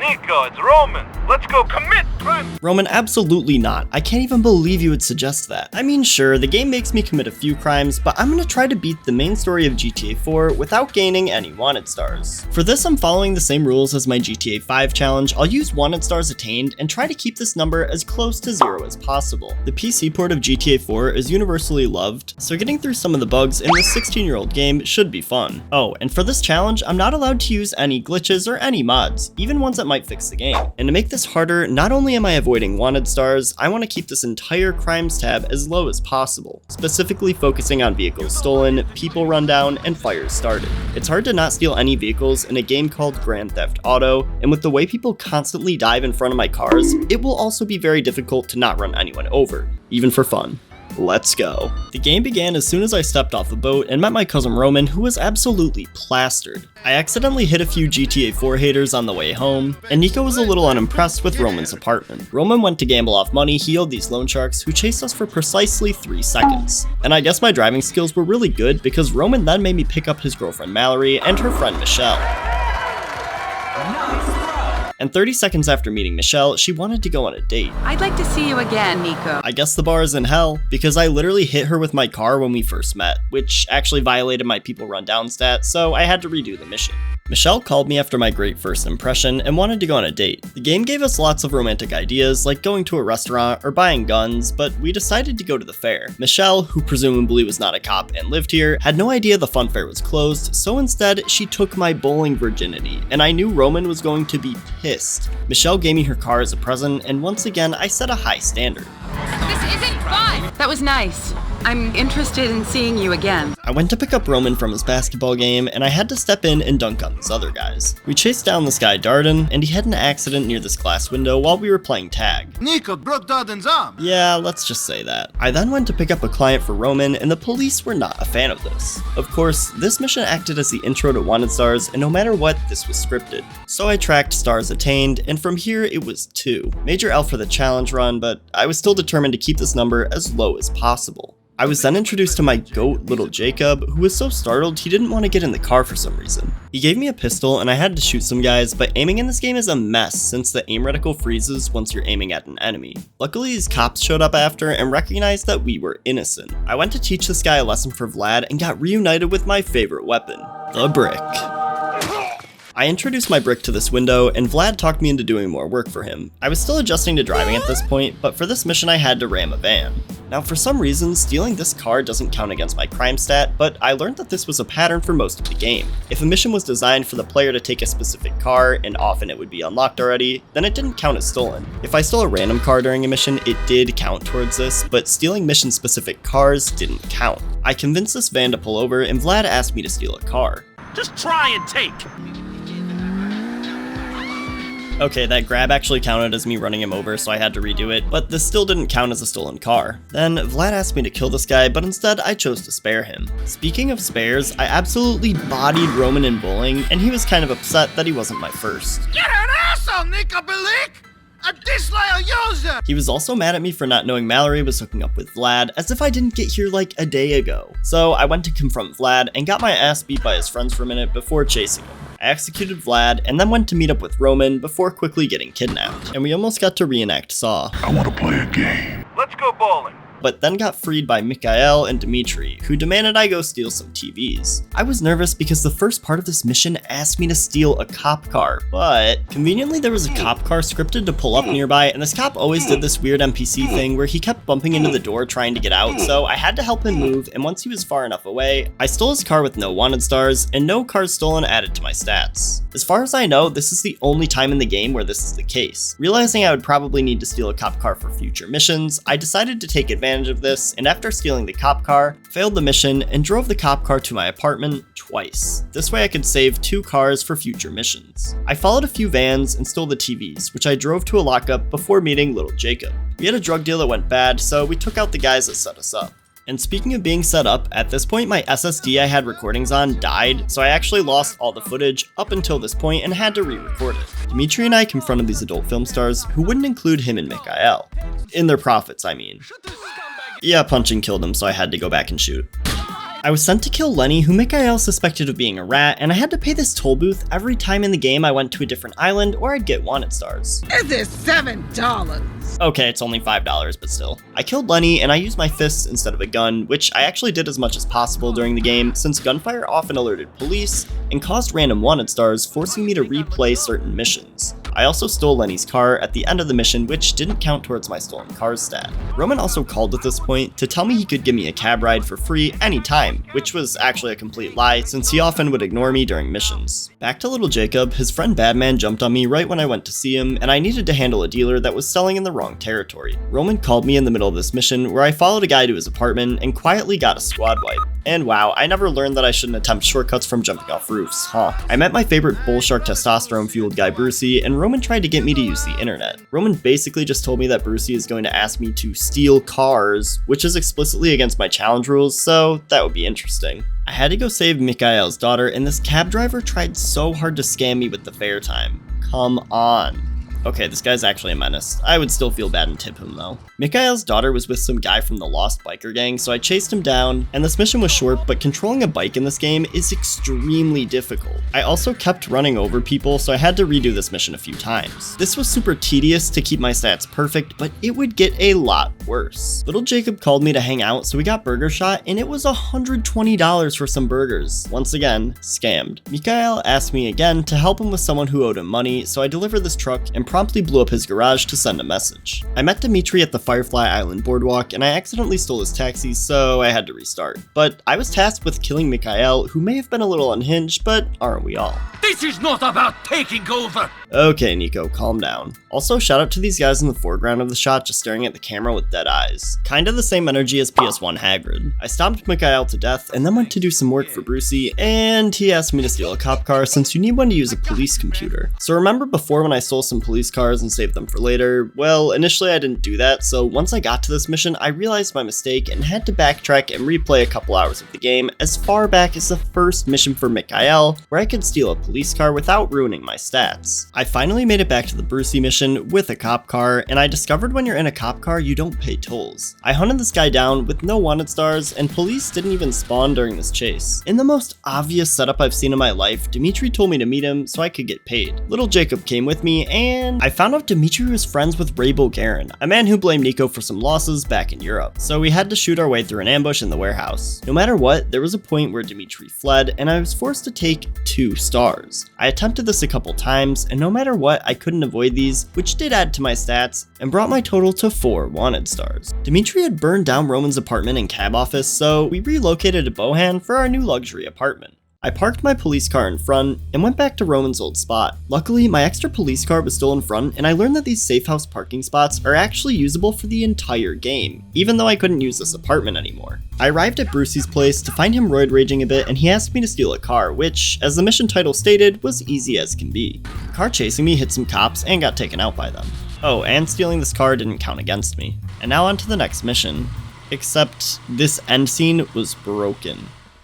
Nico, it's Roman. Let's go commit crime. Roman, absolutely not. I can't even believe you would suggest that. I mean, sure, the game makes me commit a few crimes, but I'm gonna try to beat the main story of GTA 4 without gaining any wanted stars. For this, I'm following the same rules as my GTA 5 challenge. I'll use wanted stars attained and try to keep this number as close to 0 as possible. The PC port of GTA 4 is universally loved, so getting through some of the bugs in this 16-year-old game should be fun. Oh, and for this challenge, I'm not allowed to use any glitches or any mods, even ones that might fix the game. And to make this harder, not only am I avoiding wanted stars, I want to keep this entire crimes tab as low as possible, specifically focusing on vehicles stolen, people run down, and fires started. It's hard to not steal any vehicles in a game called Grand Theft Auto, and with the way people constantly dive in front of my cars, it will also be very difficult to not run anyone over, even for fun. Let's go. The game began as soon as I stepped off the boat and met my cousin Roman, who was absolutely plastered. I accidentally hit a few GTA 4 haters on the way home, and Nico was a little unimpressed with Roman's apartment. Roman went to gamble off money he owed these loan sharks, who chased us for precisely 3 seconds. And I guess my driving skills were really good because Roman then made me pick up his girlfriend Mallory and her friend Michelle. And 30 seconds after meeting Michelle, she wanted to go on a date. I'd like to see you again, Nico. I guess the bar is in hell, because I literally hit her with my car when we first met, which actually violated my people run down stat, so I had to redo the mission. Michelle called me after my great first impression and wanted to go on a date. The game gave us lots of romantic ideas, like going to a restaurant or buying guns, but we decided to go to the fair. Michelle, who presumably was not a cop and lived here, had no idea the fun fair was closed, so instead she took my bowling virginity, and I knew Roman was going to be pissed. Michelle gave me her car as a present, and once again I set a high standard. This isn't fun! That was nice. I'm interested in seeing you again. I went to pick up Roman from his basketball game, and I had to step in and dunk on these other guys. We chased down this guy Darden, and he had an accident near this glass window while we were playing tag. Nico broke Darden's arm. Yeah, let's just say that. I then went to pick up a client for Roman, and the police were not a fan of this. Of course, this mission acted as the intro to Wanted Stars, and no matter what, this was scripted. So I tracked stars attained, and from here it was 2. Major L for the challenge run, but I was still determined to keep this number as low as possible. I was then introduced to my goat, little Jacob, who was so startled he didn't want to get in the car for some reason. He gave me a pistol and I had to shoot some guys, but aiming in this game is a mess since the aim reticle freezes once you're aiming at an enemy. Luckily, these cops showed up after and recognized that we were innocent. I went to teach this guy a lesson for Vlad and got reunited with my favorite weapon, the brick. I introduced my brick to this window, and Vlad talked me into doing more work for him. I was still adjusting to driving at this point, but for this mission I had to ram a van. Now for some reason, stealing this car doesn't count against my crime stat, but I learned that this was a pattern for most of the game. If a mission was designed for the player to take a specific car, and often it would be unlocked already, then it didn't count as stolen. If I stole a random car during a mission, it did count towards this, but stealing mission-specific cars didn't count. I convinced this van to pull over, and Vlad asked me to steal a car. Just try and take. Okay, that grab actually counted as me running him over, so I had to redo it, but this still didn't count as a stolen car. Then Vlad asked me to kill this guy, but instead I chose to spare him. Speaking of spares, I absolutely bodied Roman in bowling, and he was kind of upset that he wasn't my first. You're an asshole, Nico Bellic! A disloyal user! He was also mad at me for not knowing Mallory was hooking up with Vlad, as if I didn't get here like a day ago. So I went to confront Vlad and got my ass beat by his friends for a minute before chasing him. I executed Vlad and then went to meet up with Roman before quickly getting kidnapped. And we almost got to reenact Saw. I want to play a game. Let's go bowling. But then got freed by Mikhail and Dmitry, who demanded I go steal some TVs. I was nervous because the first part of this mission asked me to steal a cop car, but conveniently there was a cop car scripted to pull up nearby, and this cop always did this weird NPC thing where he kept bumping into the door trying to get out, so I had to help him move, and once he was far enough away, I stole his car with no wanted stars, and no cars stolen added to my stats. As far as I know, this is the only time in the game where this is the case. Realizing I would probably need to steal a cop car for future missions, I decided to take advantage of this, and after stealing the cop car, failed the mission and drove the cop car to my apartment twice. This way I could save 2 cars for future missions. I followed a few vans and stole the TVs, which I drove to a lockup before meeting little Jacob. We had a drug deal that went bad, so we took out the guys that set us up. And speaking of being set up, at this point my SSD I had recordings on died, so I actually lost all the footage up until this point and had to re-record it. Dmitry and I confronted these adult film stars who wouldn't include him and Mikhail. In their profits, I mean. Yeah, punching killed him, so I had to go back and shoot. I was sent to kill Lenny, who Mikhail suspected of being a rat, and I had to pay this toll booth every time in the game I went to a different island or I'd get wanted stars. Is this $7? Okay, it's only $5, but still. I killed Lenny, and I used my fists instead of a gun, which I actually did as much as possible during the game, since gunfire often alerted police and caused random wanted stars, forcing me to replay certain missions. I also stole Lenny's car at the end of the mission, which didn't count towards my stolen cars stat. Roman also called at this point to tell me he could give me a cab ride for free anytime, which was actually a complete lie since he often would ignore me during missions. Back to little Jacob, his friend Badman jumped on me right when I went to see him, and I needed to handle a dealer that was selling in the wrong territory. Roman called me in the middle of this mission where I followed a guy to his apartment and quietly got a squad wipe. And wow, I never learned that I shouldn't attempt shortcuts from jumping off roofs, huh? I met my favorite bull shark testosterone fueled guy Brucey, and Roman tried to get me to use the internet. Roman basically just told me that Brucey is going to ask me to steal cars, which is explicitly against my challenge rules, so that would be interesting. I had to go save Mikhail's daughter, and this cab driver tried so hard to scam me with the fare time. Come on. Okay, this guy's actually a menace. I would still feel bad and tip him though. Mikhail's daughter was with some guy from the Lost Biker gang, so I chased him down, and this mission was short, but controlling a bike in this game is extremely difficult. I also kept running over people, so I had to redo this mission a few times. This was super tedious to keep my stats perfect, but it would get a lot worse. Little Jacob called me to hang out, so we got burger shot, and it was $120 for some burgers. Once again, scammed. Mikhail asked me again to help him with someone who owed him money, so I delivered this truck and promptly blew up his garage to send a message. I met Dimitri at the Firefly Island boardwalk, and I accidentally stole his taxi, so I had to restart. But I was tasked with killing Mikhail, who may have been a little unhinged, but aren't we all? This is not about taking over! Okay, Nico, calm down. Also, shout out to these guys in the foreground of the shot just staring at the camera with dead eyes. Kinda the same energy as PS1 Hagrid. I stomped Mikhail to death and then went to do some work for Brucey, and he asked me to steal a cop car since you need one to use a police computer. So remember before when I stole some police cars and saved them for later? Well, initially I didn't do that, so once I got to this mission, I realized my mistake and had to backtrack and replay a couple hours of the game as far back as the first mission for Mikhail, where I could steal a police car without ruining my stats. I finally made it back to the Brucey mission with a cop car, and I discovered when you're in a cop car, you don't pay tolls. I hunted this guy down with no wanted stars, and police didn't even spawn during this chase. In the most obvious setup I've seen in my life, Dimitri told me to meet him so I could get paid. Little Jacob came with me, and I found out Dimitri was friends with Ray Bulgarin, a man who blamed Nico for some losses back in Europe. So we had to shoot our way through an ambush in the warehouse. No matter what, there was a point where Dimitri fled, and I was forced to take 2 stars. I attempted this a couple times, and no matter what, I couldn't avoid these, which did add to my stats, and brought my total to 4 wanted stars. Dimitri had burned down Roman's apartment and cab office, so we relocated to Bohan for our new luxury apartment. I parked my police car in front and went back to Roman's old spot. Luckily, my extra police car was still in front, and I learned that these safe house parking spots are actually usable for the entire game, even though I couldn't use this apartment anymore. I arrived at Brucey's place to find him roid raging a bit, and he asked me to steal a car, which, as the mission title stated, was easy as can be. The car chasing me hit some cops and got taken out by them. Oh, and stealing this car didn't count against me. And now on to the next mission. Except this end scene was broken.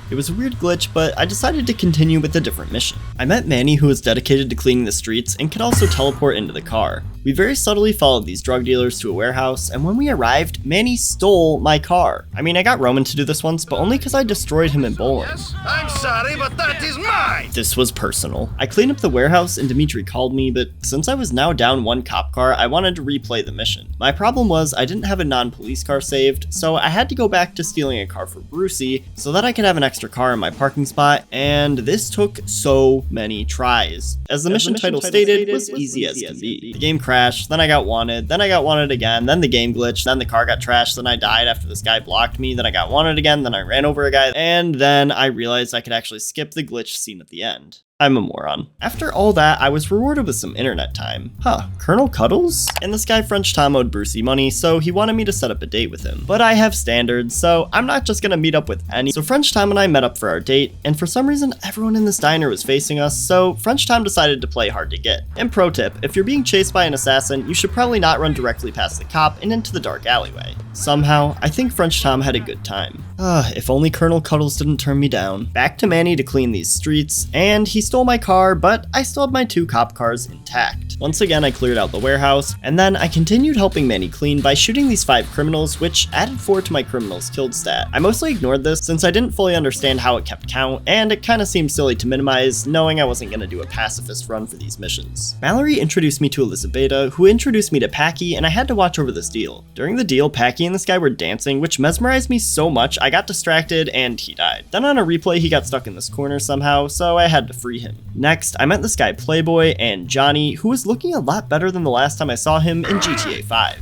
It was a weird glitch, but I decided to continue with a different mission. I met Manny, who was dedicated to cleaning the streets and could also teleport into the car. We very subtly followed these drug dealers to a warehouse, and when we arrived, Manny stole my car. I mean, I got Roman to do this once, but only because I destroyed him in bowling. Yes, I'm sorry, but that is mine! This was personal. I cleaned up the warehouse and Dimitri called me, but since I was now down 1 cop car, I wanted to replay the mission. My problem was I didn't have a non-police car saved, so I had to go back to stealing a car for Brucey so that I could have an extra car in my parking spot, and this took so many tries. As the mission title stated, it was easy as can be. The game crashed, then I got wanted again, then the game glitched, then the car got trashed, then I died after this guy blocked me, then I got wanted again, then I ran over a guy, and then I realized I could actually skip the glitch scene at the end. I'm a moron. After all that, I was rewarded with some internet time. Huh, Colonel Cuddles? And this guy French Tom owed Brucey money, so he wanted me to set up a date with him. But I have standards, so I'm not just gonna meet up with any. So French Tom and I met up for our date, and for some reason everyone in this diner was facing us, so French Tom decided to play hard to get. And pro tip, if you're being chased by an assassin, you should probably not run directly past the cop and into the dark alleyway. Somehow, I think French Tom had a good time. If only Colonel Cuddles didn't turn me down. Back to Manny to clean these streets, and he stole my car, but I still had my 2 cop cars intact. Once again, I cleared out the warehouse, and then I continued helping Manny clean by shooting these 5 criminals, which added 4 to my criminals killed stat. I mostly ignored this since I didn't fully understand how it kept count, and it kinda seemed silly to minimize, knowing I wasn't gonna do a pacifist run for these missions. Mallory introduced me to Elizabeth, who introduced me to Packy, and I had to watch over this deal. During the deal, Packy and this guy were dancing, which mesmerized me so much I got distracted and he died. Then on a replay, he got stuck in this corner somehow, so I had to free him. Next, I met this guy Playboy and Johnny, who was looking a lot better than the last time I saw him in GTA 5.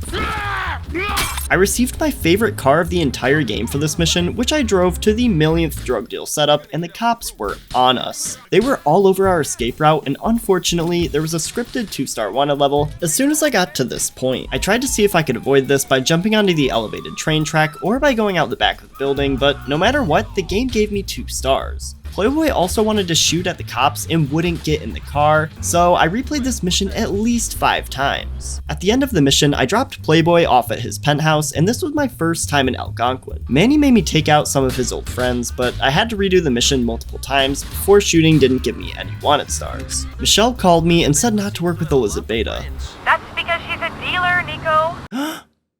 I received my favorite car of the entire game for this mission, which I drove to the millionth drug deal setup, and the cops were on us. They were all over our escape route, and unfortunately, there was a scripted 2-star wanted level as soon as I got to this point. I tried to see if I could avoid this by jumping onto the elevated train track or by going out the back of the building, but no matter what, the game gave me 2 stars. Playboy also wanted to shoot at the cops and wouldn't get in the car, so I replayed this mission at least 5 times. At the end of the mission, I dropped Playboy off at his penthouse, and this was my first time in Algonquin. Manny made me take out some of his old friends, but I had to redo the mission multiple times before shooting didn't give me any wanted stars. Michelle called me and said not to work with Elizabeth. That's because she's a dealer, Nico.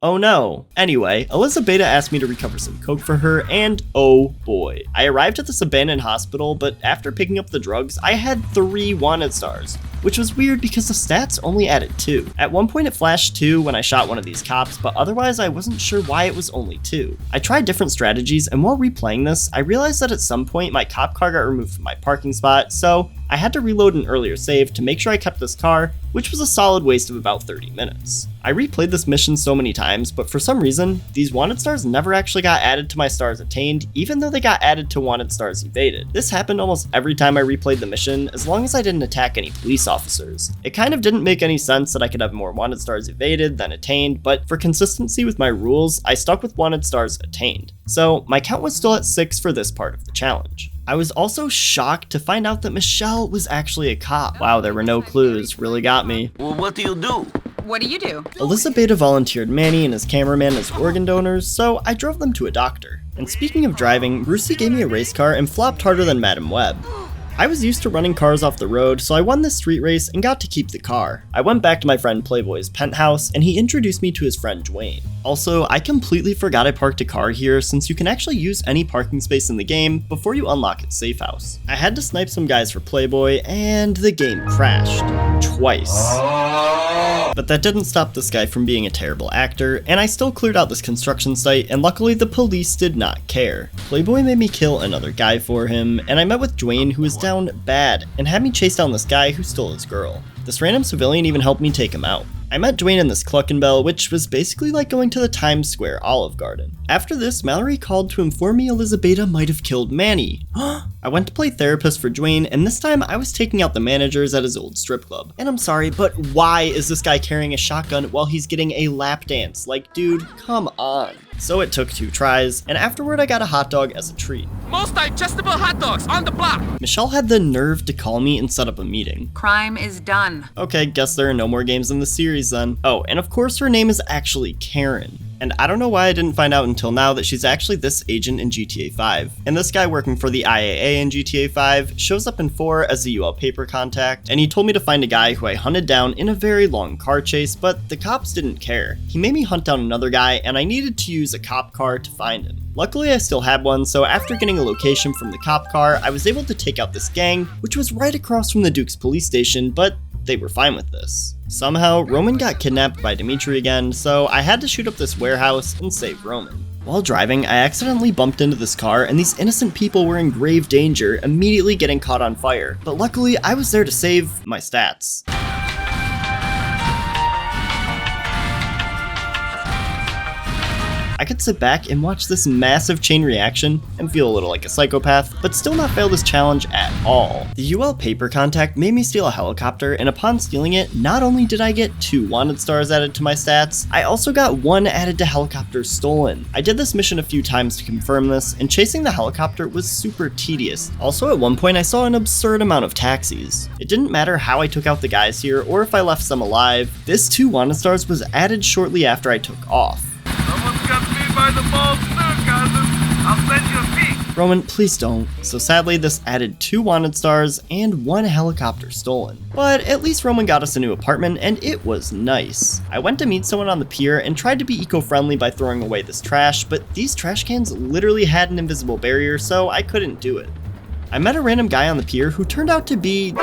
Oh no. Anyway, Elizabeth asked me to recover some coke for her, and oh boy. I arrived at this abandoned hospital, but after picking up the drugs, I had 3 wanted stars, which was weird because the stats only added 2. At one point it flashed 2 when I shot one of these cops, but otherwise I wasn't sure why it was only 2. I tried different strategies, and while replaying this, I realized that at some point my cop car got removed from my parking spot, so I had to reload an earlier save to make sure I kept this car, which was a solid waste of about 30 minutes. I replayed this mission so many times, but for some reason, these wanted stars never actually got added to my stars attained, even though they got added to wanted stars evaded. This happened almost every time I replayed the mission, as long as I didn't attack any police officers. It kind of didn't make any sense that I could have more wanted stars evaded than attained, but for consistency with my rules, I stuck with wanted stars attained. So my count was still at 6 for this part of the challenge. I was also shocked to find out that Michelle was actually a cop. Wow, there were no clues, really got me. Well, what do you do? What do you do? Elizabeth volunteered Manny and his cameraman as organ donors, so I drove them to a doctor. And speaking of driving, Brucey gave me a race car and flopped harder than Madam Web. I was used to running cars off the road, so I won this street race and got to keep the car. I went back to my friend Playboy's penthouse, and he introduced me to his friend Dwayne. Also, I completely forgot I parked a car here since you can actually use any parking space in the game before you unlock its safe house. I had to snipe some guys for Playboy, and the game crashed. Twice. But that didn't stop this guy from being a terrible actor, and I still cleared out this construction site, and luckily the police did not care. Playboy made me kill another guy for him, and I met with Dwayne, who was down bad, and had me chase down this guy who stole his girl. This random civilian even helped me take him out. I met Dwayne in this Cluckenbell, which was basically like going to the Times Square Olive Garden. After this, Mallory called to inform me Elizabeth might have killed Manny. I went to play therapist for Dwayne, and this time I was taking out the managers at his old strip club. And I'm sorry, but why is this guy carrying a shotgun while he's getting a lap dance? Like, dude, come on. So it took 2 tries, and afterward I got a hot dog as a treat. Most digestible hot dogs on the block. Michelle had the nerve to call me and set up a meeting. Crime is done. Okay, guess there are no more games in the series then. Oh, and of course her name is actually Karen. And I don't know why I didn't find out until now that she's actually this agent in GTA 5. And this guy working for the IAA in GTA 5 shows up in 4 as the UL paper contact, and he told me to find a guy who I hunted down in a very long car chase, but the cops didn't care. He made me hunt down another guy, and I needed to use a cop car to find him. Luckily I still had one, so after getting a location from the cop car, I was able to take out this gang, which was right across from the Duke's police station, but they were fine with this. Somehow, Roman got kidnapped by Dimitri again, so I had to shoot up this warehouse and save Roman. While driving, I accidentally bumped into this car, and these innocent people were in grave danger, immediately getting caught on fire. But luckily, I was there to save my stats. I could sit back and watch this massive chain reaction and feel a little like a psychopath, but still not fail this challenge at all. The UL paper contact made me steal a helicopter, and upon stealing it, not only did I get 2 wanted stars added to my stats, I also got 1 added to helicopters stolen. I did this mission a few times to confirm this, and chasing the helicopter was super tedious. Also, at one point I saw an absurd amount of taxis. It didn't matter how I took out the guys here or if I left some alive, this 2 wanted stars was added shortly after I took off. Someone's got me by the balls too, cousin. I'll send you a peek. Roman, please don't. So sadly, this added 2 wanted stars and 1 helicopter stolen. But at least Roman got us a new apartment, and it was nice. I went to meet someone on the pier and tried to be eco-friendly by throwing away this trash, but these trash cans literally had an invisible barrier, so I couldn't do it. I met a random guy on the pier who turned out to be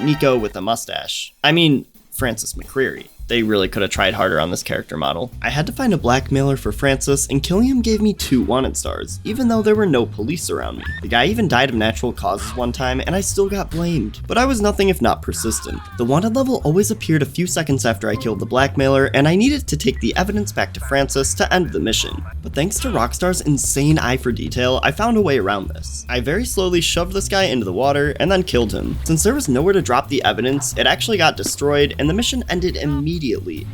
Nico with a mustache. I mean, Francis McCreary. They really could have tried harder on this character model. I had to find a blackmailer for Francis, and killing him gave me 2 wanted stars, even though there were no police around me. The guy even died of natural causes one time, and I still got blamed. But I was nothing if not persistent. The wanted level always appeared a few seconds after I killed the blackmailer, and I needed to take the evidence back to Francis to end the mission. But thanks to Rockstar's insane eye for detail, I found a way around this. I very slowly shoved this guy into the water and then killed him. Since there was nowhere to drop the evidence, it actually got destroyed, and the mission ended immediately,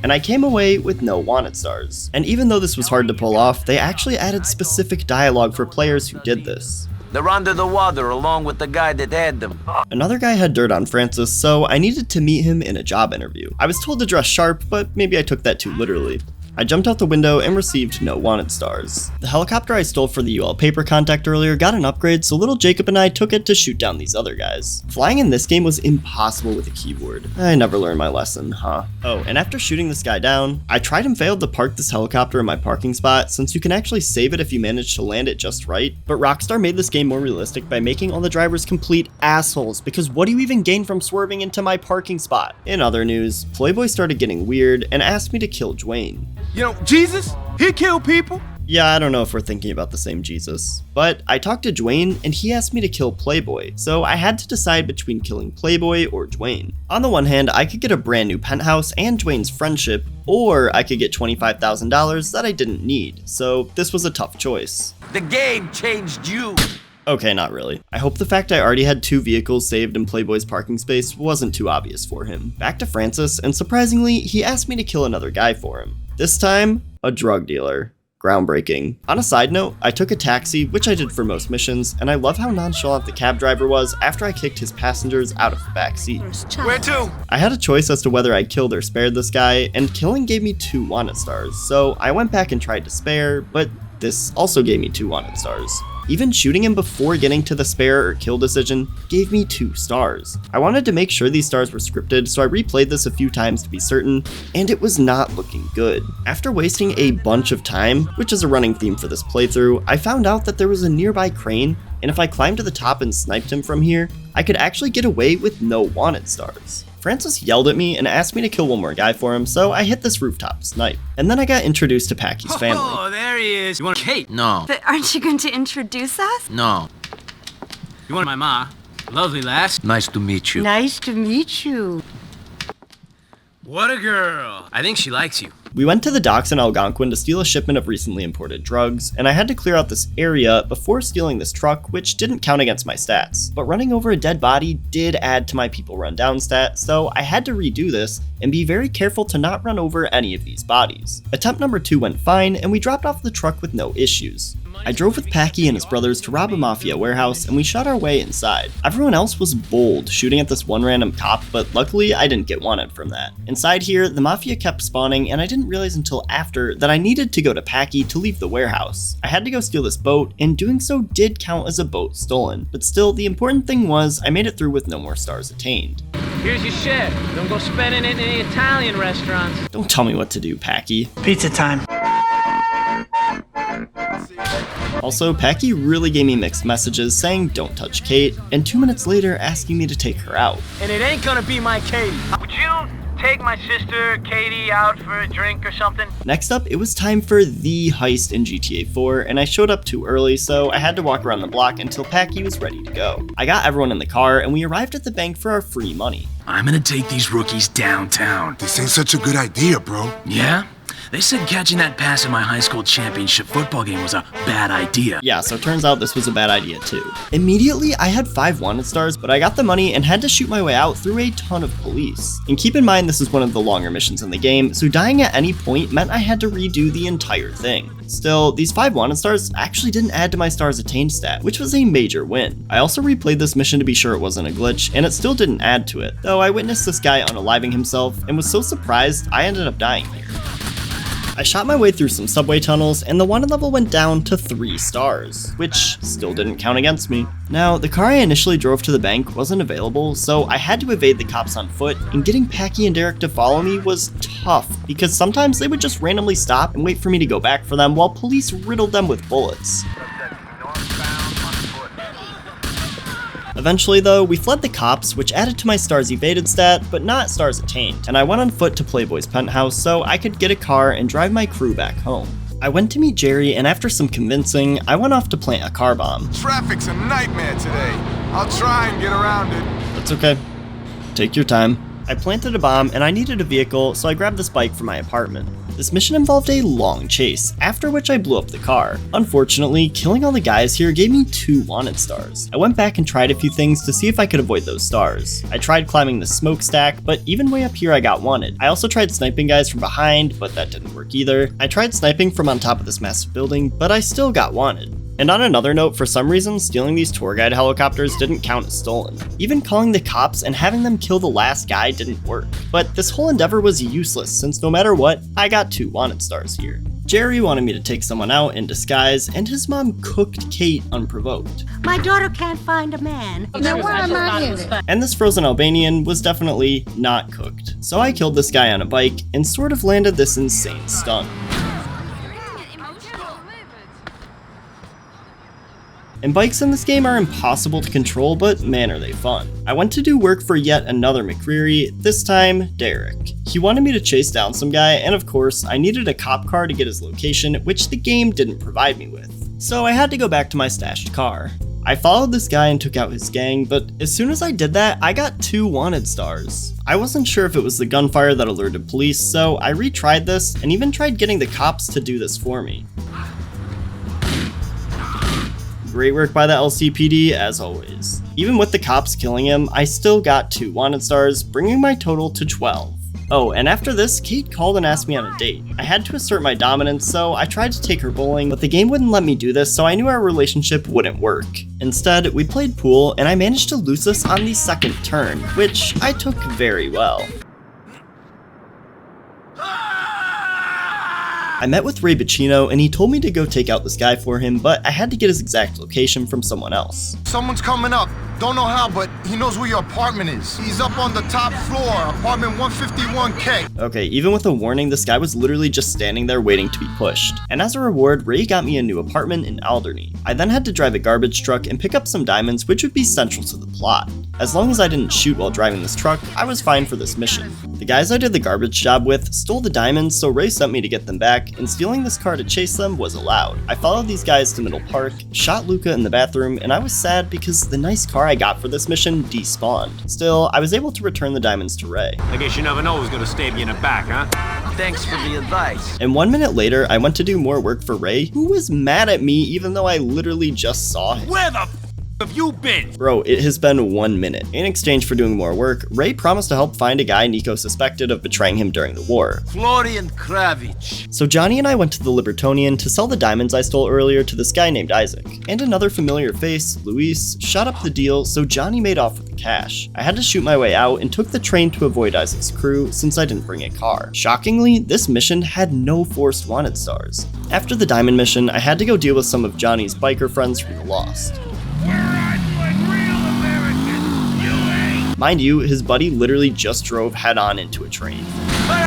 and I came away with no wanted stars. And even though this was hard to pull off, they actually added specific dialogue for players who did this. They're under the water along with the guy that had them. Another guy had dirt on Francis, so I needed to meet him in a job interview. I was told to dress sharp, but maybe I took that too literally. I jumped out the window and received no wanted stars. The helicopter I stole for the UL paper contact earlier got an upgrade, so little Jacob and I took it to shoot down these other guys. Flying in this game was impossible with a keyboard. I never learned my lesson, huh? Oh, and after shooting this guy down, I tried and failed to park this helicopter in my parking spot, since you can actually save it if you manage to land it just right. But Rockstar made this game more realistic by making all the drivers complete assholes, because what do you even gain from swerving into my parking spot? In other news, Playboy started getting weird and asked me to kill Dwayne. You know, Jesus, he killed people. Yeah, I don't know if we're thinking about the same Jesus. But I talked to Dwayne and he asked me to kill Playboy, so I had to decide between killing Playboy or Dwayne. On the one hand, I could get a brand new penthouse and Dwayne's friendship, or I could get $25,000 that I didn't need, so this was a tough choice. The game changed you. Okay, not really. I hope the fact I already had 2 vehicles saved in Playboy's parking space wasn't too obvious for him. Back to Francis, and surprisingly, he asked me to kill another guy for him. This time, a drug dealer. Groundbreaking. On a side note, I took a taxi, which I did for most missions, and I love how nonchalant the cab driver was after I kicked his passengers out of the back seat. Where to? I had a choice as to whether I killed or spared this guy, and killing gave me 2 wanted stars, so I went back and tried to spare, but this also gave me 2 wanted stars. Even shooting him before getting to the spare or kill decision gave me 2 stars. I wanted to make sure these stars were scripted, so I replayed this a few times to be certain, and it was not looking good. After wasting a bunch of time, which is a running theme for this playthrough, I found out that there was a nearby crane, and if I climbed to the top and sniped him from here, I could actually get away with no wanted stars. Francis yelled at me and asked me to kill one more guy for him, so I hit this rooftop snipe. And then I got introduced to Packy's family. Oh, there he is. You want Kate? No. But aren't you going to introduce us? No. You want my ma? Lovely lass. Nice to meet you. Nice to meet you. What a girl. I think she likes you. We went to the docks in Algonquin to steal a shipment of recently imported drugs, and I had to clear out this area before stealing this truck, which didn't count against my stats. But running over a dead body did add to my people run down stat, so I had to redo this and be very careful to not run over any of these bodies. Attempt number 2 went fine, and we dropped off the truck with no issues. I drove with Packy and his brothers to rob a mafia warehouse, and we shot our way inside. Everyone else was bold, shooting at this one random cop, but luckily I didn't get wanted from that. Inside here, the mafia kept spawning, and I didn't realize until after that I needed to go to Packy to leave the warehouse. I had to go steal this boat, and doing so did count as a boat stolen, but still, the important thing was I made it through with no more stars attained. Here's your share. Don't go spending it in any Italian restaurants. Don't tell me what to do, Packy. Pizza time. Also, Packy really gave me mixed messages saying don't touch Kate, and 2 minutes later asking me to take her out. And it ain't gonna be my Katie. Would you take my sister Katie out for a drink or something? Next up, it was time for the heist in GTA 4, and I showed up too early, so I had to walk around the block until Packy was ready to go. I got everyone in the car, and we arrived at the bank for our free money. I'm gonna take these rookies downtown. This ain't such a good idea, bro. Yeah? They said catching that pass in my high school championship football game was a bad idea. Yeah, so it turns out this was a bad idea too. Immediately, I had 5 wanted stars, but I got the money and had to shoot my way out through a ton of police. And keep in mind, this is one of the longer missions in the game, so dying at any point meant I had to redo the entire thing. Still, these 5 wanted stars actually didn't add to my stars attained stat, which was a major win. I also replayed this mission to be sure it wasn't a glitch, and it still didn't add to it, though I witnessed this guy unaliving himself and was so surprised I ended up dying here. I shot my way through some subway tunnels, and the wanted level went down to 3 stars, which still didn't count against me. Now, the car I initially drove to the bank wasn't available, so I had to evade the cops on foot, and getting Packy and Derek to follow me was tough, because sometimes they would just randomly stop and wait for me to go back for them while police riddled them with bullets. Eventually though, we fled the cops, which added to my stars evaded stat, but not stars attained, and I went on foot to Playboy's penthouse so I could get a car and drive my crew back home. I went to meet Jerry, and after some convincing, I went off to plant a car bomb. Traffic's a nightmare today. I'll try and get around it. That's okay. Take your time. I planted a bomb, and I needed a vehicle, so I grabbed this bike from my apartment. This mission involved a long chase, after which I blew up the car. Unfortunately, killing all the guys here gave me 2 wanted stars. I went back and tried a few things to see if I could avoid those stars. I tried climbing the smokestack, but even way up here I got wanted. I also tried sniping guys from behind, but that didn't work either. I tried sniping from on top of this massive building, but I still got wanted. And on another note, for some reason, stealing these tour guide helicopters didn't count as stolen. Even calling the cops and having them kill the last guy didn't work. But this whole endeavor was useless, since no matter what, I got 2 wanted stars here. Jerry wanted me to take someone out in disguise, and his mom cooked Kate unprovoked. My daughter can't find a man. Now why am I in it? And this frozen Albanian was definitely not cooked. So I killed this guy on a bike and sort of landed this insane stunt. And bikes in this game are impossible to control, but man are they fun. I went to do work for yet another McCreary, this time Derek. He wanted me to chase down some guy, and of course, I needed a cop car to get his location, which the game didn't provide me with. So I had to go back to my stashed car. I followed this guy and took out his gang, but as soon as I did that, I got 2 wanted stars. I wasn't sure if it was the gunfire that alerted police, so I retried this and even tried getting the cops to do this for me. Great work by the LCPD, as always. Even with the cops killing him, I still got 2 wanted stars, bringing my total to 12. Oh, and after this, Kate called and asked me on a date. I had to assert my dominance, so I tried to take her bowling, but the game wouldn't let me do this, so I knew our relationship wouldn't work. Instead, we played pool, and I managed to lose this on the second turn, which I took very well. I met with Ray Bacino, and he told me to go take out this guy for him, but I had to get his exact location from someone else. Someone's coming up. Don't know how, but he knows where your apartment is. He's up on the top floor, apartment 151K. Okay, even with a warning, this guy was literally just standing there waiting to be pushed. And as a reward, Ray got me a new apartment in Alderney. I then had to drive a garbage truck and pick up some diamonds, which would be central to the plot. As long as I didn't shoot while driving this truck, I was fine for this mission. The guys I did the garbage job with stole the diamonds, so Ray sent me to get them back, and stealing this car to chase them was allowed. I followed these guys to Middle Park, shot Luca in the bathroom, and I was sad because the nice car I got for this mission despawned. Still, I was able to return the diamonds to Ray. I guess you never know who's gonna stab you in the back, huh? Thanks for the advice. And 1 minute later, I went to do more work for Ray, who was mad at me even though I literally just saw him. Where the have you been? Bro, it has been 1 minute. In exchange for doing more work, Ray promised to help find a guy Nico suspected of betraying him during the war. Florian Kravich. So Johnny and I went to the Libertonian to sell the diamonds I stole earlier to this guy named Isaac. And another familiar face, Luis, shot up the deal, so Johnny made off with the cash. I had to shoot my way out and took the train to avoid Isaac's crew since I didn't bring a car. Shockingly, this mission had no forced wanted stars. After the diamond mission, I had to go deal with some of Johnny's biker friends from the Lost. Mind you, his buddy literally just drove head-on into a train.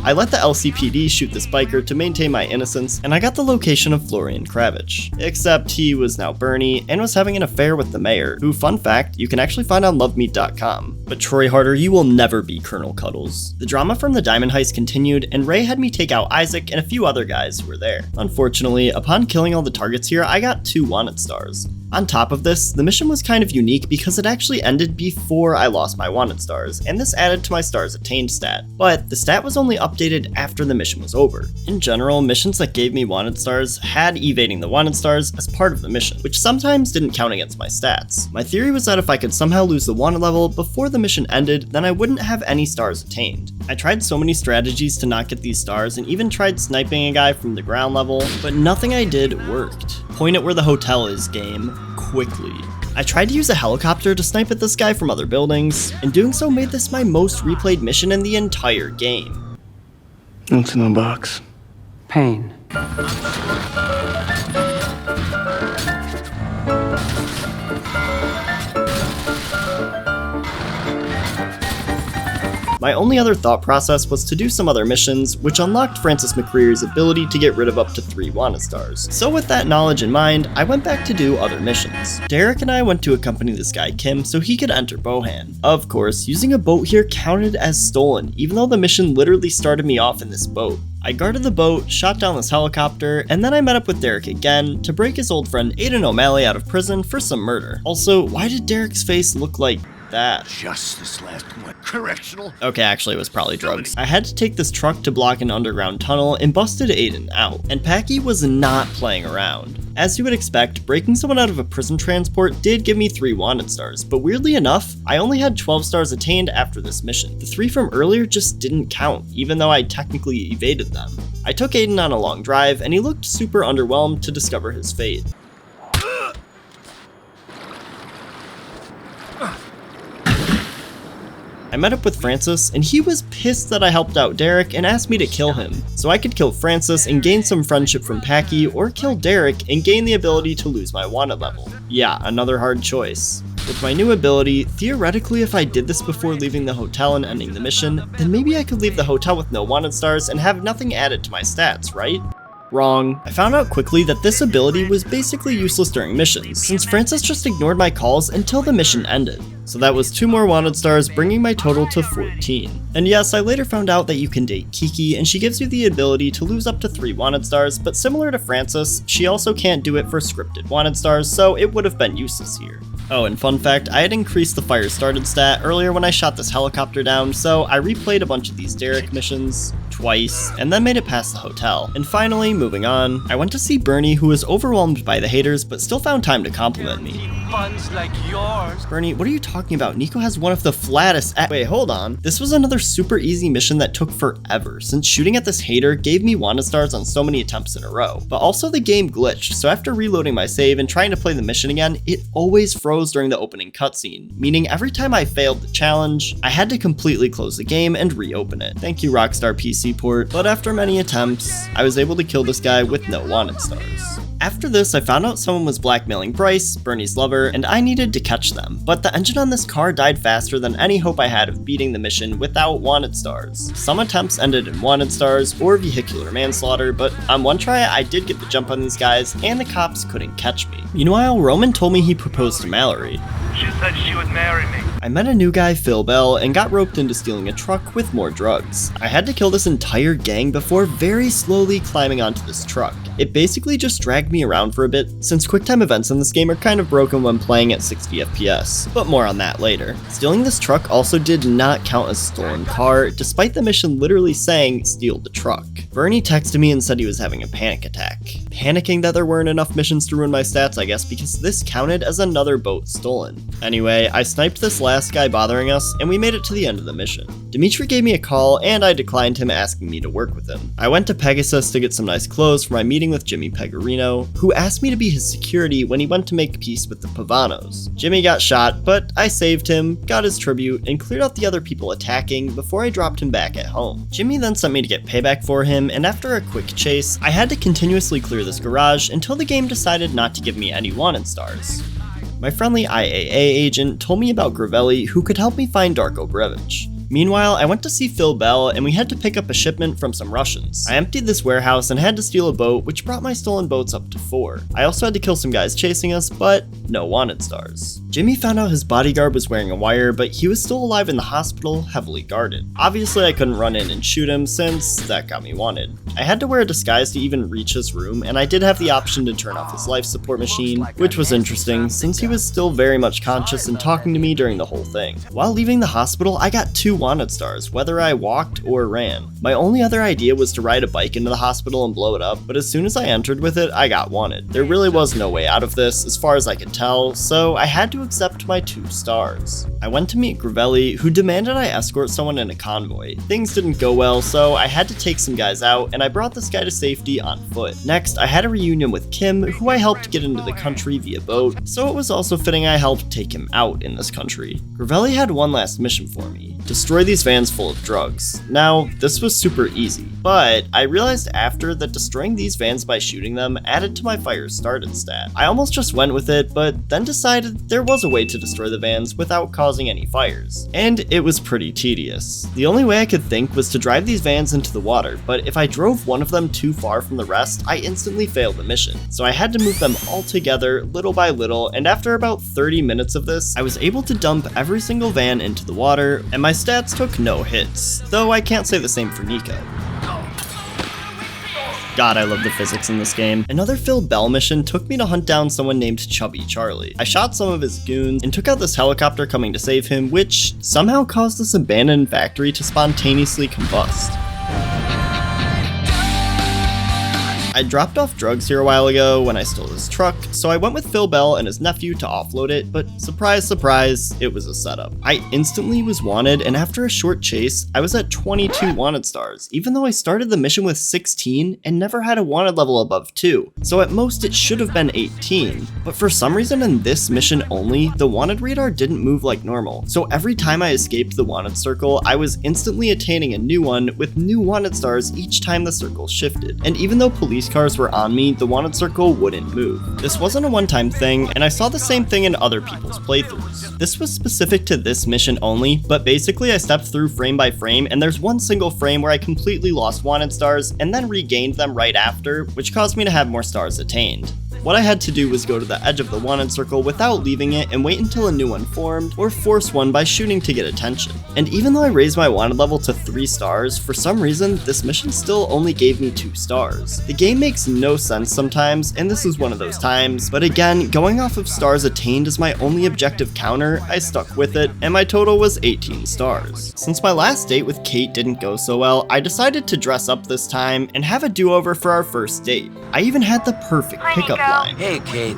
I let the LCPD shoot this biker to maintain my innocence, and I got the location of Florian Kravich. Except he was now Bernie, and was having an affair with the mayor, who, fun fact, you can actually find on lovemeat.com. But Troy Harder, you will never be Colonel Cuddles. The drama from the diamond heist continued, and Ray had me take out Isaac and a few other guys who were there. Unfortunately, upon killing all the targets here, I got 2 wanted stars. On top of this, the mission was kind of unique because it actually ended before I lost my wanted stars, and this added to my stars attained stat. But the stat was only updated after the mission was over. In general, missions that gave me wanted stars had evading the wanted stars as part of the mission, which sometimes didn't count against my stats. My theory was that if I could somehow lose the wanted level before the mission ended, then I wouldn't have any stars attained. I tried so many strategies to not get these stars and even tried sniping a guy from the ground level, but nothing I did worked. Point at where the hotel is, game, quickly. I tried to use a helicopter to snipe at this guy from other buildings, and doing so made this my most replayed mission in the entire game. What's in the box? pain. My only other thought process was to do some other missions, which unlocked Francis McCreary's ability to get rid of up to 3 wanted stars. So with that knowledge in mind, I went back to do other missions. Derek and I went to accompany this guy Kim so he could enter Bohan. Of course, using a boat here counted as stolen, even though the mission literally started me off in this boat. I guarded the boat, shot down this helicopter, and then I met up with Derek again to break his old friend Aiden O'Malley out of prison for some murder. Also, why did Derek's face look like that? Just this last one. Correctional. Okay, actually it was probably drugs. I had to take this truck to block an underground tunnel and busted Aiden out. And Packy was not playing around. As you would expect, breaking someone out of a prison transport did give me 3 wanted stars, but weirdly enough, I only had 12 stars attained after this mission. The 3 from earlier just didn't count, even though I technically evaded them. I took Aiden on a long drive, and he looked super underwhelmed to discover his fate. I met up with Francis, and he was pissed that I helped out Derek and asked me to kill him, so I could kill Francis and gain some friendship from Packy, or kill Derek and gain the ability to lose my wanted level. Yeah, another hard choice. With my new ability, theoretically if I did this before leaving the hotel and ending the mission, then maybe I could leave the hotel with no wanted stars and have nothing added to my stats, right? Wrong. I found out quickly that this ability was basically useless during missions, since Francis just ignored my calls until the mission ended. So that was 2 more wanted stars, bringing my total to 14. And yes, I later found out that you can date Kiki, and she gives you the ability to lose up to 3 wanted stars, but similar to Francis, she also can't do it for scripted wanted stars, so it would have been useless here. Oh, and fun fact, I had increased the fire started stat earlier when I shot this helicopter down, so I replayed a bunch of these Derek missions twice, and then made it past the hotel. And finally, moving on, I went to see Bernie, who was overwhelmed by the haters, but still found time to compliment me. Funds like yours. Bernie, what are you talking about? Nico has one of the flattest wait, hold on. This was another super easy mission that took forever, since shooting at this hater gave me wanted stars on so many attempts in a row. But also the game glitched, so after reloading my save and trying to play the mission again, it always froze during the opening cutscene, meaning every time I failed the challenge, I had to completely close the game and reopen it. Thank you, Rockstar PC port. But after many attempts, I was able to kill this guy with no wanted stars. After this, I found out someone was blackmailing Bryce, Bernie's lover, and I needed to catch them. But the engine on this car died faster than any hope I had of beating the mission without wanted stars. Some attempts ended in wanted stars or vehicular manslaughter, but on one try I did get the jump on these guys, and the cops couldn't catch me. Meanwhile, Roman told me he proposed to Mallory. She said she would marry me. I met a new guy, Phil Bell, and got roped into stealing a truck with more drugs. I had to kill this entire gang before very slowly climbing onto this truck. It basically just dragged me around for a bit, since QuickTime events in this game are kind of broken when playing at 60 FPS, but more on that later. Stealing this truck also did not count as a stolen car, despite the mission literally saying, steal the truck. Bernie texted me and said he was having a panic attack. Panicking that there weren't enough missions to ruin my stats, I guess, because this counted as another boat stolen. Anyway, I sniped this last guy bothering us, and we made it to the end of the mission. Dimitri gave me a call, and I declined him asking me to work with him. I went to Pegasus to get some nice clothes for my meeting with Jimmy Pecorino, who asked me to be his security when he went to make peace with the Pavanos. Jimmy got shot, but I saved him, got his tribute, and cleared out the other people attacking before I dropped him back at home. Jimmy then sent me to get payback for him, and after a quick chase, I had to continuously clear this garage until the game decided not to give me any wanted stars. My friendly IAA agent told me about Gravelli, who could help me find Darko Brevich. Meanwhile, I went to see Phil Bell, and we had to pick up a shipment from some Russians. I emptied this warehouse and had to steal a boat, which brought my stolen boats up to 4. I also had to kill some guys chasing us, but no wanted stars. Jimmy found out his bodyguard was wearing a wire, but he was still alive in the hospital, heavily guarded. Obviously, I couldn't run in and shoot him, since that got me wanted. I had to wear a disguise to even reach his room, and I did have the option to turn off his life support machine, which was interesting, since he was still very much conscious and talking to me during the whole thing. While leaving the hospital, I got 2 wanted stars, whether I walked or ran. My only other idea was to ride a bike into the hospital and blow it up, but as soon as I entered with it, I got wanted. There really was no way out of this, as far as I could tell, so I had to accept my 2 stars. I went to meet Gravelli, who demanded I escort someone in a convoy. Things didn't go well, so I had to take some guys out, and I brought this guy to safety on foot. Next, I had a reunion with Kim, who I helped get into the country via boat, so it was also fitting I helped take him out in this country. Gravelli had one last mission for me. Destroy these vans full of drugs. Now, this was super easy, but I realized after that destroying these vans by shooting them added to my fire started stat. I almost just went with it, but then decided there was a way to destroy the vans without causing any fires. And it was pretty tedious. The only way I could think was to drive these vans into the water, but if I drove one of them too far from the rest, I instantly failed the mission. So I had to move them all together little by little, and after about 30 minutes of this, I was able to dump every single van into the water, and my stats took no hits, though I can't say the same for Nico. God, I love the physics in this game. Another Phil Bell mission took me to hunt down someone named Chubby Charlie. I shot some of his goons and took out this helicopter coming to save him, which somehow caused this abandoned factory to spontaneously combust. I dropped off drugs here a while ago when I stole his truck, so I went with Phil Bell and his nephew to offload it, but surprise, surprise, it was a setup. I instantly was wanted, and after a short chase, I was at 22 wanted stars, even though I started the mission with 16 and never had a wanted level above 2. So at most it should have been 18, but for some reason in this mission only, the wanted radar didn't move like normal. So every time I escaped the wanted circle, I was instantly attaining a new one with new wanted stars each time the circle shifted. And even though police cars were on me, the wanted circle wouldn't move. This wasn't a one-time thing, and I saw the same thing in other people's playthroughs. This was specific to this mission only, but basically I stepped through frame by frame, and there's one single frame where I completely lost wanted stars and then regained them right after, which caused me to have more stars attained. What I had to do was go to the edge of the wanted circle without leaving it and wait until a new one formed, or force one by shooting to get attention. And even though I raised my wanted level to 3 stars, for some reason this mission still only gave me 2 stars. The game makes no sense sometimes, and this is one of those times, but again, going off of stars attained as my only objective counter, I stuck with it, and my total was 18 stars. Since my last date with Kate didn't go so well, I decided to dress up this time and have a do-over for our first date. I even had the perfect pickup line. Hey, Kate.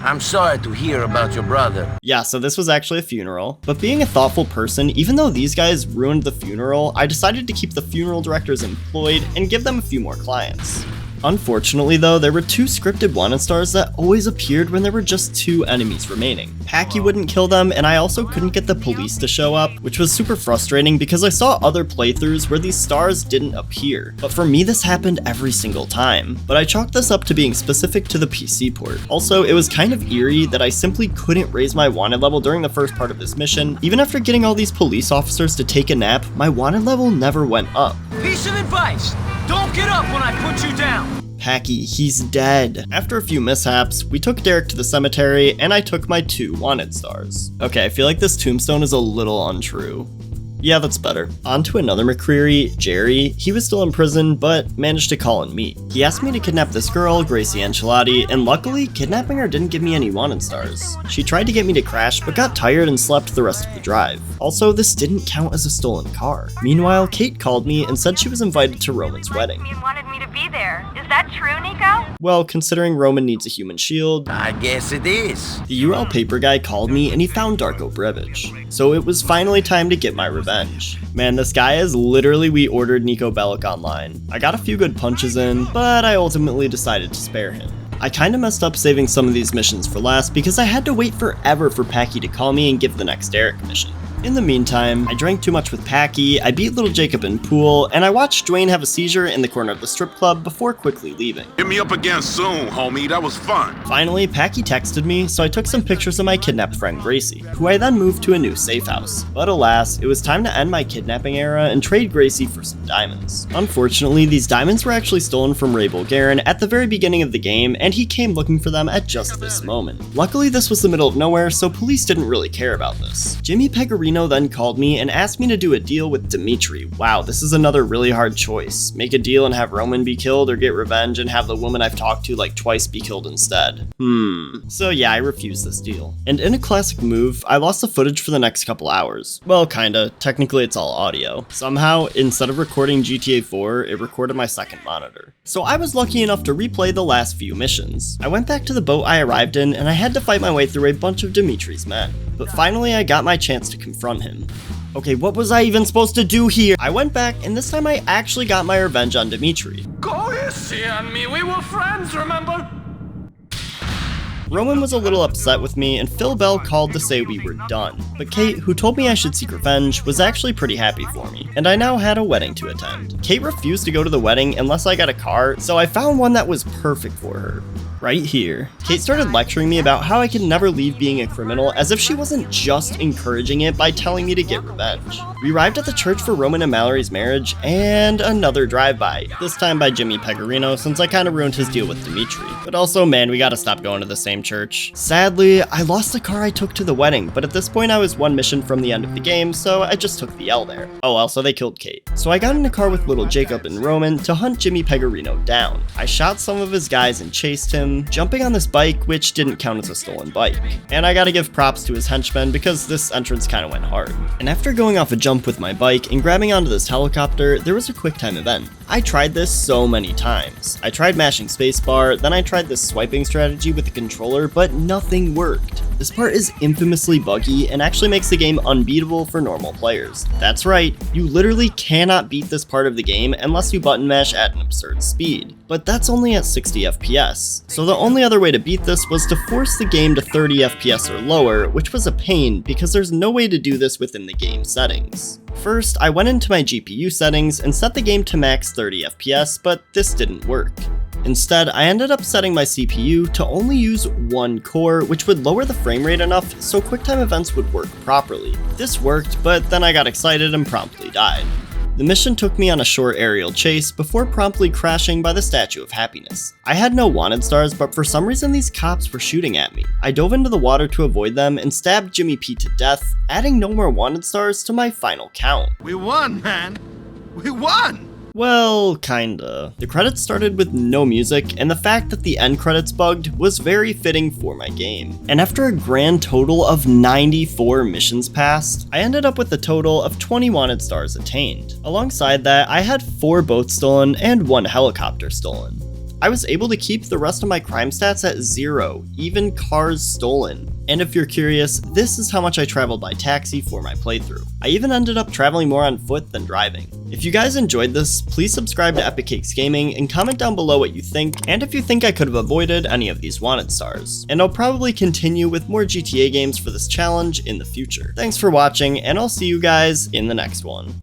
I'm sorry to hear about your brother. Yeah, so this was actually a funeral. But being a thoughtful person, even though these guys ruined the funeral, I decided to keep the funeral directors employed and give them a few more clients. Unfortunately though, there were 2 scripted wanted stars that always appeared when there were just 2 enemies remaining. Packy wouldn't kill them, and I also couldn't get the police to show up, which was super frustrating because I saw other playthroughs where these stars didn't appear. But for me this happened every single time. But I chalked this up to being specific to the PC port. Also, it was kind of eerie that I simply couldn't raise my wanted level during the first part of this mission. Even after getting all these police officers to take a nap, my wanted level never went up. Piece of advice. Don't get up when I put you down. Packy, he's dead. After a few mishaps, we took Derek to the cemetery, and I took my 2 wanted stars. Okay, I feel like this tombstone is a little untrue. Yeah, that's better. On to another McCreary, Jerry. He was still in prison, but managed to call and meet. He asked me to kidnap this girl, Gracie Ancelotti, and luckily, kidnapping her didn't give me any wanted stars. She tried to get me to crash, but got tired and slept the rest of the drive. Also, this didn't count as a stolen car. Meanwhile, Kate called me and said she was invited to Roman's wedding. You wanted me to be there. Is that true, Nico? Well, considering Roman needs a human shield, I guess it is. The UL paper guy called me and he found Darko Brevich. So it was finally time to get my revenge. Man, this guy is literally we ordered Nico Bellic online. I got a few good punches in, but I ultimately decided to spare him. I kinda messed up saving some of these missions for last because I had to wait forever for Packy to call me and give the next Derek mission. In the meantime, I drank too much with Packy, I beat little Jacob in pool, and I watched Dwayne have a seizure in the corner of the strip club before quickly leaving. Hit me up again soon, homie. That was fun. Finally, Packy texted me, so I took some pictures of my kidnapped friend Gracie, who I then moved to a new safe house. But alas, it was time to end my kidnapping era and trade Gracie for some diamonds. Unfortunately, these diamonds were actually stolen from Ray Bulgarian at the very beginning of the game, and he came looking for them at just this moment. Luckily, this was the middle of nowhere, so police didn't really care about this. Jimmy Pecorino then called me and asked me to do a deal with Dimitri. Wow, this is another really hard choice. Make a deal and have Roman be killed, or get revenge and have the woman I've talked to like twice be killed instead. So yeah, I refused this deal. And in a classic move, I lost the footage for the next couple hours. Well, kinda. Technically it's all audio. Somehow, instead of recording GTA 4, it recorded my second monitor. So I was lucky enough to replay the last few missions. I went back to the boat I arrived in, and I had to fight my way through a bunch of Dimitri's men. But finally I got my chance to confront him. Okay, what was I even supposed to do here? I went back, and this time I actually got my revenge on Dimitri. Go easy on me, we were friends, remember? Roman was a little upset with me, and Phil Bell called to say we were done. But Kate, who told me I should seek revenge, was actually pretty happy for me, and I now had a wedding to attend. Kate refused to go to the wedding unless I got a car, so I found one that was perfect for her. Right here. Kate started lecturing me about how I could never leave being a criminal, as if she wasn't just encouraging it by telling me to get revenge. We arrived at the church for Roman and Mallory's marriage, and another drive-by, this time by Jimmy Pecorino, since I kinda ruined his deal with Dimitri. But also, man, we gotta stop going to the same church. Sadly, I lost the car I took to the wedding, but at this point I was one mission from the end of the game, so I just took the L there. Oh well, so they killed Kate. So I got in a car with little Jacob and Roman to hunt Jimmy Pecorino down. I shot some of his guys and chased him, jumping on this bike, which didn't count as a stolen bike. And I gotta give props to his henchmen because this entrance kinda went hard. And after going off a jump with my bike and grabbing onto this helicopter, there was a quick time event. I tried this so many times. I tried mashing spacebar, then I tried this swiping strategy with the controller, but nothing worked. This part is infamously buggy and actually makes the game unbeatable for normal players. That's right, you literally cannot beat this part of the game unless you button mash at an absurd speed. But that's only at 60 FPS. So the only other way to beat this was to force the game to 30 FPS or lower, which was a pain because there's no way to do this within the game settings. First, I went into my GPU settings and set the game to max 30 FPS, but this didn't work. Instead, I ended up setting my CPU to only use one core, which would lower the frame rate enough so QuickTime events would work properly. This worked, but then I got excited and promptly died. The mission took me on a short aerial chase before promptly crashing by the Statue of Happiness. I had no wanted stars, but for some reason these cops were shooting at me. I dove into the water to avoid them and stabbed Jimmy P to death, adding no more wanted stars to my final count. We won, man! We won! Well, kinda. The credits started with no music, and the fact that the end credits bugged was very fitting for my game. And after a grand total of 94 missions passed, I ended up with a total of 20 wanted stars attained. Alongside that, I had 4 boats stolen and 1 helicopter stolen. I was able to keep the rest of my crime stats at 0, even cars stolen. And if you're curious, this is how much I traveled by taxi for my playthrough. I even ended up traveling more on foot than driving. If you guys enjoyed this, please subscribe to Epic Cakes Gaming and comment down below what you think, and if you think I could have avoided any of these wanted stars. And I'll probably continue with more GTA games for this challenge in the future. Thanks for watching, and I'll see you guys in the next one.